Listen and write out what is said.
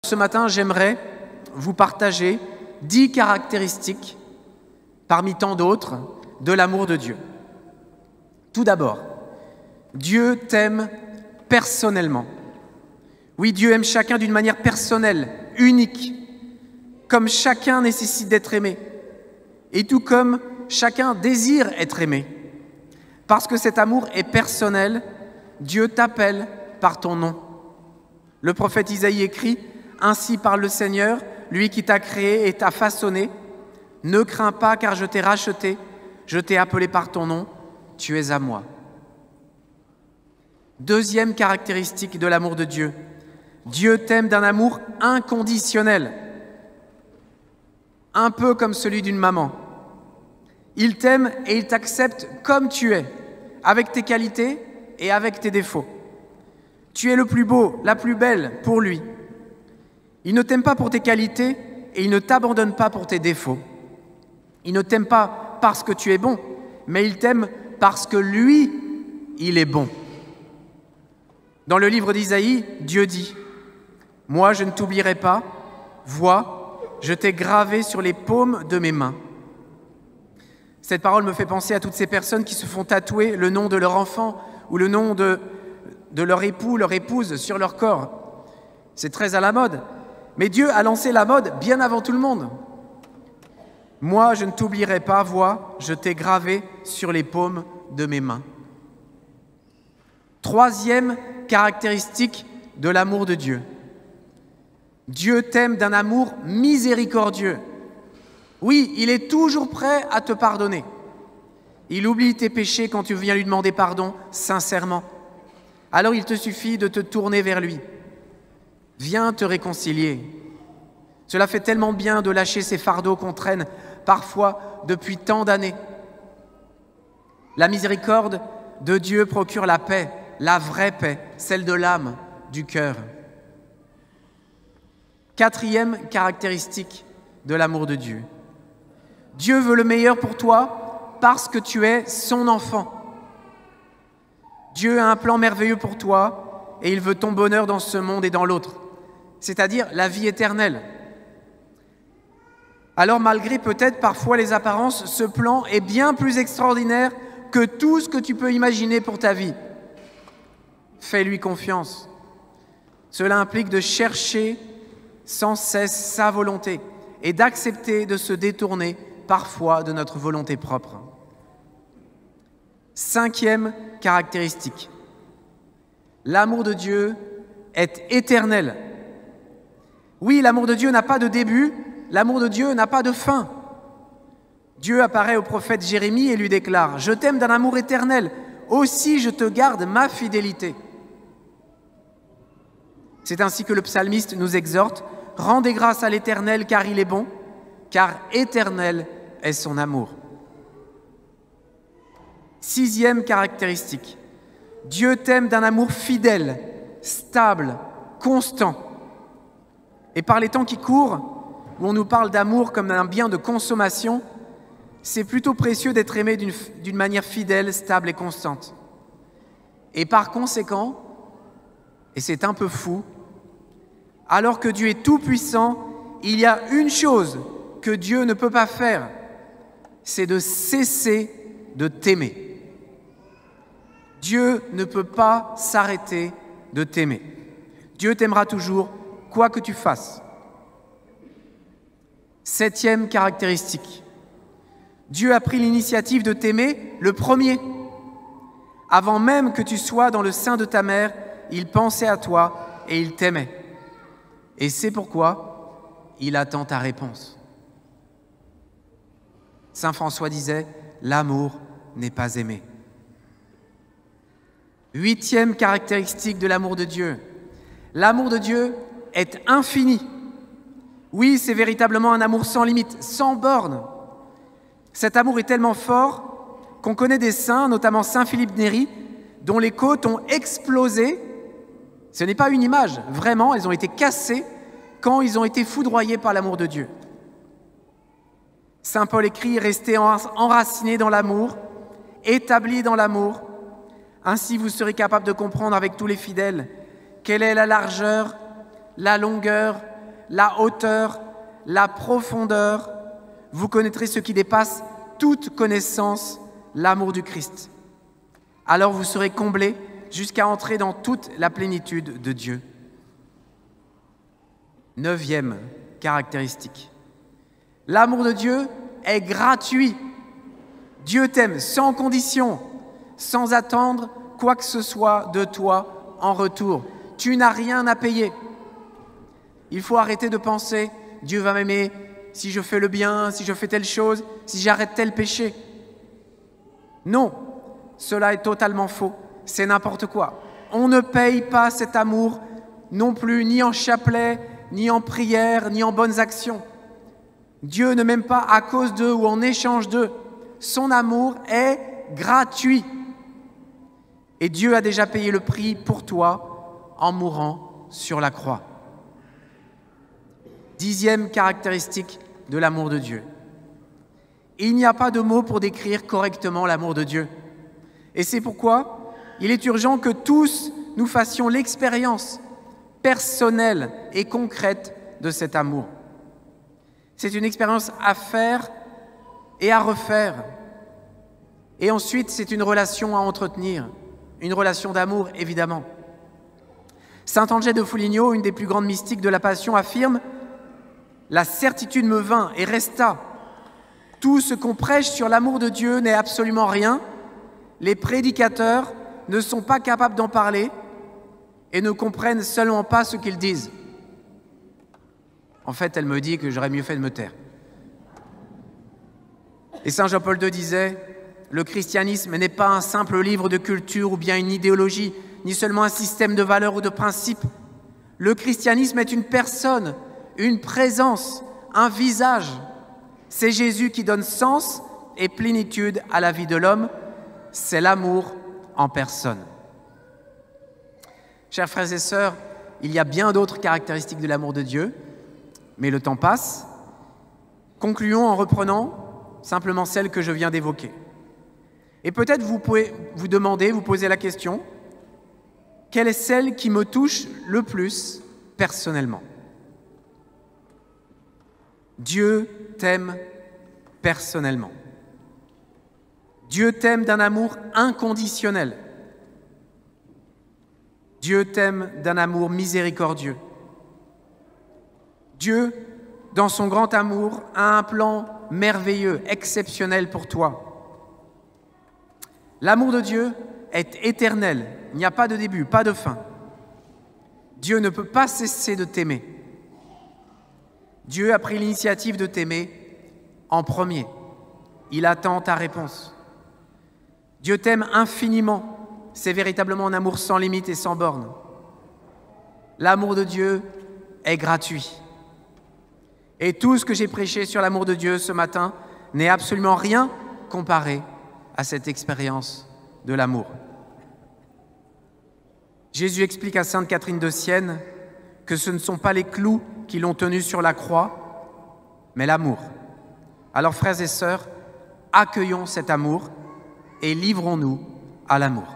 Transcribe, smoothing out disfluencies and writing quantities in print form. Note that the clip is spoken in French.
Ce matin, j'aimerais vous partager 10 caractéristiques, parmi tant d'autres, de l'amour de Dieu. Tout d'abord, Dieu t'aime personnellement. Oui, Dieu aime chacun d'une manière personnelle, unique, comme chacun nécessite d'être aimé, et tout comme chacun désire être aimé. Parce que cet amour est personnel, Dieu t'appelle par ton nom. Le prophète Isaïe écrit « Ainsi parle le Seigneur, lui qui t'a créé et t'a façonné. Ne crains pas car je t'ai racheté, je t'ai appelé par ton nom, tu es à moi. » Deuxième caractéristique de l'amour de Dieu, Dieu t'aime d'un amour inconditionnel, un peu comme celui d'une maman. Il t'aime et il t'accepte comme tu es, avec tes qualités et avec tes défauts. Tu es le plus beau, la plus belle pour lui. Il ne t'aime pas pour tes qualités et il ne t'abandonne pas pour tes défauts. Il ne t'aime pas parce que tu es bon, mais il t'aime parce que lui, il est bon. Dans le livre d'Isaïe, Dieu dit « Moi, je ne t'oublierai pas, vois, je t'ai gravé sur les paumes de mes mains. » Cette parole me fait penser à toutes ces personnes qui se font tatouer le nom de leur enfant ou le nom de leur époux, leur épouse sur leur corps. C'est très à la mode. Mais Dieu a lancé la mode bien avant tout le monde. Moi, je ne t'oublierai pas, vois, je t'ai gravé sur les paumes de mes mains. Troisième caractéristique de l'amour de Dieu. Dieu t'aime d'un amour miséricordieux. Oui, il est toujours prêt à te pardonner. Il oublie tes péchés quand tu viens lui demander pardon sincèrement. Alors il te suffit de te tourner vers lui. Viens te réconcilier. Cela fait tellement bien de lâcher ces fardeaux qu'on traîne parfois depuis tant d'années. La miséricorde de Dieu procure la paix, la vraie paix, celle de l'âme, du cœur. Quatrième caractéristique de l'amour de Dieu. Dieu veut le meilleur pour toi parce que tu es son enfant. Dieu a un plan merveilleux pour toi et il veut ton bonheur dans ce monde et dans l'autre, c'est-à-dire la vie éternelle. Alors malgré peut-être parfois les apparences, ce plan est bien plus extraordinaire que tout ce que tu peux imaginer pour ta vie. Fais-lui confiance. Cela implique de chercher sans cesse sa volonté et d'accepter de se détourner parfois de notre volonté propre. Cinquième caractéristique. L'amour de Dieu est éternel. Oui, l'amour de Dieu n'a pas de début, l'amour de Dieu n'a pas de fin. Dieu apparaît au prophète Jérémie et lui déclare « Je t'aime d'un amour éternel, aussi je te garde ma fidélité. » C'est ainsi que le psalmiste nous exhorte « Rendez grâce à l'Éternel car il est bon, car éternel est son amour. » Sixième caractéristique. Dieu t'aime d'un amour fidèle, stable, constant. Et par les temps qui courent, où on nous parle d'amour comme d'un bien de consommation, c'est plutôt précieux d'être aimé d'une manière fidèle, stable et constante. Et par conséquent, et c'est un peu fou, alors que Dieu est tout-puissant, il y a une chose que Dieu ne peut pas faire, c'est de cesser de t'aimer. Dieu ne peut pas s'arrêter de t'aimer. Dieu t'aimera toujours, quoi que tu fasses. Septième caractéristique. Dieu a pris l'initiative de t'aimer le premier. Avant même que tu sois dans le sein de ta mère, il pensait à toi et il t'aimait. Et c'est pourquoi il attend ta réponse. Saint François disait « L'amour n'est pas aimé ». Huitième caractéristique de l'amour de Dieu. L'amour de Dieu est infini. Oui, c'est véritablement un amour sans limite, sans borne. Cet amour est tellement fort qu'on connaît des saints, notamment Saint Philippe Néri, dont les côtes ont explosé. Ce n'est pas une image, vraiment, elles ont été cassées quand ils ont été foudroyés par l'amour de Dieu. Saint Paul écrit « Restez enracinés dans l'amour, établis dans l'amour. Ainsi vous serez capables de comprendre avec tous les fidèles quelle est la largeur, la longueur, la hauteur, la profondeur. Vous connaîtrez ce qui dépasse toute connaissance, l'amour du Christ. Alors vous serez comblés jusqu'à entrer dans toute la plénitude de Dieu. 9e caractéristique. L'amour de Dieu est gratuit. Dieu t'aime sans condition, sans attendre quoi que ce soit de toi en retour. Tu n'as rien à payer. Il faut arrêter de penser « Dieu va m'aimer si je fais le bien, si je fais telle chose, si j'arrête tel péché. » Non, cela est totalement faux. C'est n'importe quoi. On ne paye pas cet amour non plus, ni en chapelet, ni en prière, ni en bonnes actions. Dieu ne m'aime pas à cause d'eux ou en échange d'eux. Son amour est gratuit. Et Dieu a déjà payé le prix pour toi en mourant sur la croix. 10e caractéristique de l'amour de Dieu. Il n'y a pas de mots pour décrire correctement l'amour de Dieu. Et c'est pourquoi il est urgent que tous nous fassions l'expérience personnelle et concrète de cet amour. C'est une expérience à faire et à refaire. Et ensuite, c'est une relation à entretenir, une relation d'amour, évidemment. Saint Angèle de Foligno, une des plus grandes mystiques de la Passion, affirme « La certitude me vint et resta. Tout ce qu'on prêche sur l'amour de Dieu n'est absolument rien. Les prédicateurs ne sont pas capables d'en parler et ne comprennent seulement pas ce qu'ils disent. » En fait, elle me dit que j'aurais mieux fait de me taire. Et Saint Jean-Paul II disait « Le christianisme n'est pas un simple livre de culture ou bien une idéologie, ni seulement un système de valeurs ou de principes. Le christianisme est une personne, une présence, un visage. C'est Jésus qui donne sens et plénitude à la vie de l'homme. C'est l'amour en personne. » Chers frères et sœurs, il y a bien d'autres caractéristiques de l'amour de Dieu, mais le temps passe. Concluons en reprenant simplement celles que je viens d'évoquer. Et peut-être vous pouvez vous demander, vous poser la question, quelle est celle qui me touche le plus personnellement ? Dieu t'aime personnellement. Dieu t'aime d'un amour inconditionnel. Dieu t'aime d'un amour miséricordieux. Dieu, dans son grand amour, a un plan merveilleux, exceptionnel pour toi. L'amour de Dieu est éternel. Il n'y a pas de début, pas de fin. Dieu ne peut pas cesser de t'aimer. Dieu a pris l'initiative de t'aimer en premier. Il attend ta réponse. Dieu t'aime infiniment. C'est véritablement un amour sans limite et sans borne. L'amour de Dieu est gratuit. Et tout ce que j'ai prêché sur l'amour de Dieu ce matin n'est absolument rien comparé à cette expérience de l'amour. Jésus explique à Sainte Catherine de Sienne que ce ne sont pas les clous qui l'ont tenu sur la croix, mais l'amour. Alors, frères et sœurs, accueillons cet amour et livrons-nous à l'amour.